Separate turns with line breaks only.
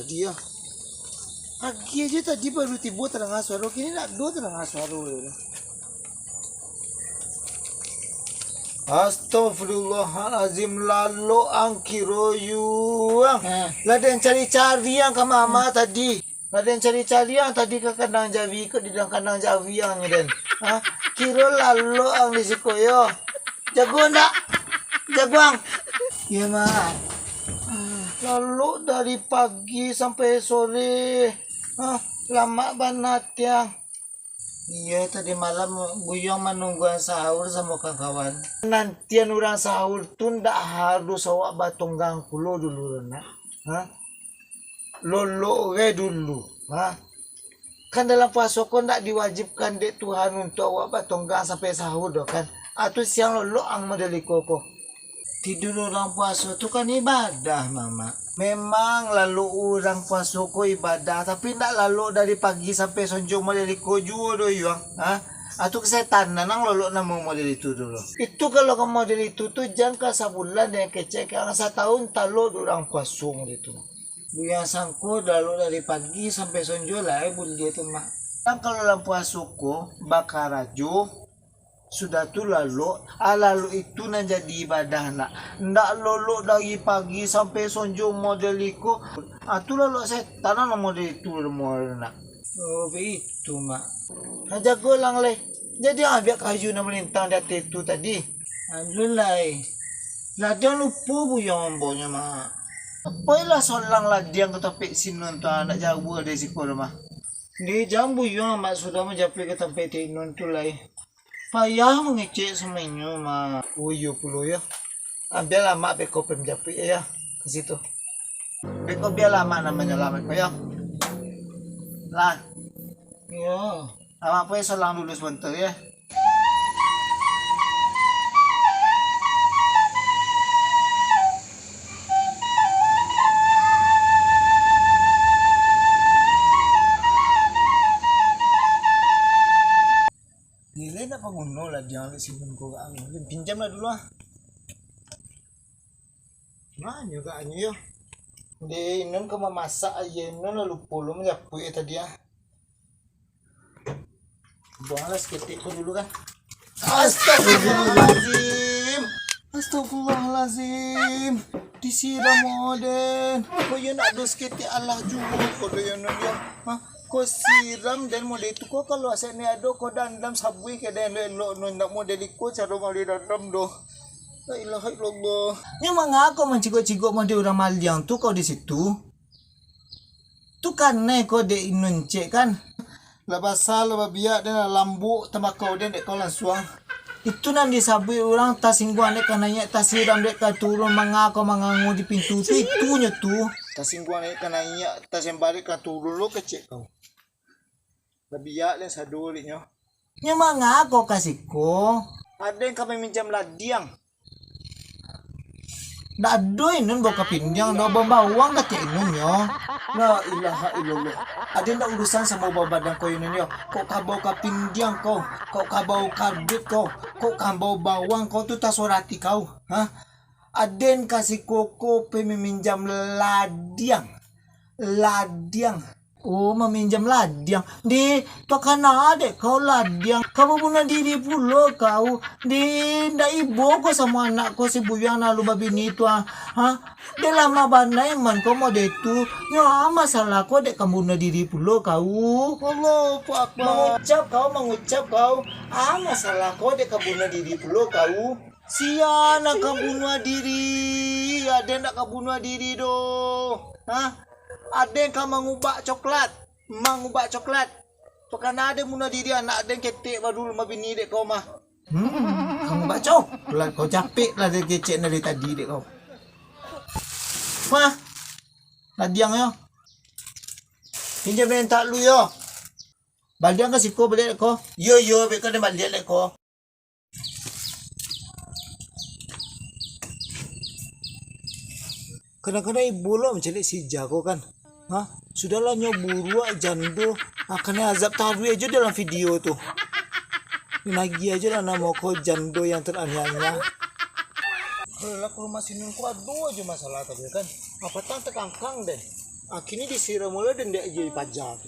tadi ya. Pagi aja tadi baru tiba terang suara, kini nak dua terang suara. Astagfirullahalazim, lalu angkiro yuang. Lada yang cari-cari yang ke mama tadi. Lada yang cari-cari yang tadi ke kandang Jawi ke di dalam kandang Jawi yang den. Kiro lalu ang di sikoyo. Jago nak? Jagoang. Ya mak. Lalu dari pagi sampai sore. Lama banget yang. Iya tadi malam Buyong menungguan sahur sama kawan. Nantian orang sahur tuh ndak harus awak batunggang kulo dulu nak. Lolo we dulu. Kan dalam puasa kok ndak diwajibkan dek Tuhan untuk awak batunggang sampai sahur doh kan. Atau siang lolo ang modeliko kok. Tidur orang puasa itu kan ibadah mama. Memang lalu orang puasa ko ibadah, tapi ndak lalu dari pagi sampai sonjong model koju do yuang. Atau kesetan nang lalu namo model itu dulu. Itu kalau ke model itu tuh jangka sebulan yang kecek, karena setahun talo orang puasa gitu. Buyang sangko lalu dari pagi sampai sonjong lah bul dia tuh mak. Kan kalau dalam puasa ko bakar ajo sudah tuh lalu itu nan jadi ibadah nak ndak lolo dari pagi sampai sonjo modeliku atu lalu saya tanah model itu model nak itu mak jago lang leh jadi ambil kayu na melintang dari itu tadi alhamdulillah lah jangan lupa Buyong bonya mak apalah solang lah dia ke topik sinon tu anak jauh dari sekolah mah di jam Buyong mak sudah mencapai ke tempat tinon tu lah payah mengecek semuanya mah uyu puluh ya ambil lama beko penjapi ya ke situ beko biar lama namanya lama ya lah yo lama apa ya selang dulu sebentar ya nilai nak penguno lah jangan simpen kau angin pinjam lah dulu nah juga anyu yo di inon ke memasak aja inon lalu puluh menyapu ya tadi ya buanglah seketik kau dulu kan astagfirullahaladzim astagfirullahaladzim disiram moden kau ya nak dos seketik Allah juga kau ya non ya kau siram dan model itu kau kalau asyik ni ada kau dandam sabui ke dan lo nak model ikut cara mali dandam doh. La ilaha illallah. Yang mengapa mencigok-cigok model orang Maliang tu kau di situ? Tu kan kau de inuncek kan? Lepas lepas biak dan lambu tembakau dan dek kau langsung. Itu nanti sabui orang tas singguan dek kananya tas siram dek kau turun mengako mengangu di pintu tu itunya tu. Tas singguan dek kananya tas yang balik kau turun lo kecek kau. Lebih ya sadu linya. Nya manga kau kasih ko. Ada yang kami minjam ladiang. Dak ada inun bawa kapinjang, dak bawang kata inun yo. La ilaha illallah. Ada ndak urusan sama bawa badan kau inun yo. Kau kabau kapinjang kau kabau karbit kau kabau bawang kau tu tak sorati kau. Aden kasih koko peminjam ladiang. Oh, meminjam ladiang. Di, to kana adek kau ladiang. Kau bunuh diri pula kau. Di, ndak ibu kau sama anak kau si Buyang lalu babi ni tu Dia lama bandai man kau mau detu. Ya masalah kau dek kamu bunuh diri pula kau. Allah Akbar. Mengucap kau. Masalah kau dek kamu bunuh diri pula kau. Sia nak kau bunuh diri. Ada nak kau bunuh diri doh. Ada yang kau mengubah coklat. Pakan ada bunuh diri anak ada yang ketik baru rumah bini dek kau mah. Kamu ubah coklat. Kau capek lah dia kecek dari tadi dek kau. Mah. Ladiang yo. Pinjam yang tak lu yo. Baliang kasih kau balik kau. Yo bek kau dia balik dek kau. Kadang-kadang ibu lo mencari si jago kan. Sudahlah nyoburu jando. Kena azab tahu aja dalam video tuh. Lagi aja lah nama kau jando yang teraniaya. Kalau ke rumah sini kau aduh aja masalah tadi kan. Apa tak terkangkang deh. Akhirnya disiram mulai dan dia jadi pajak.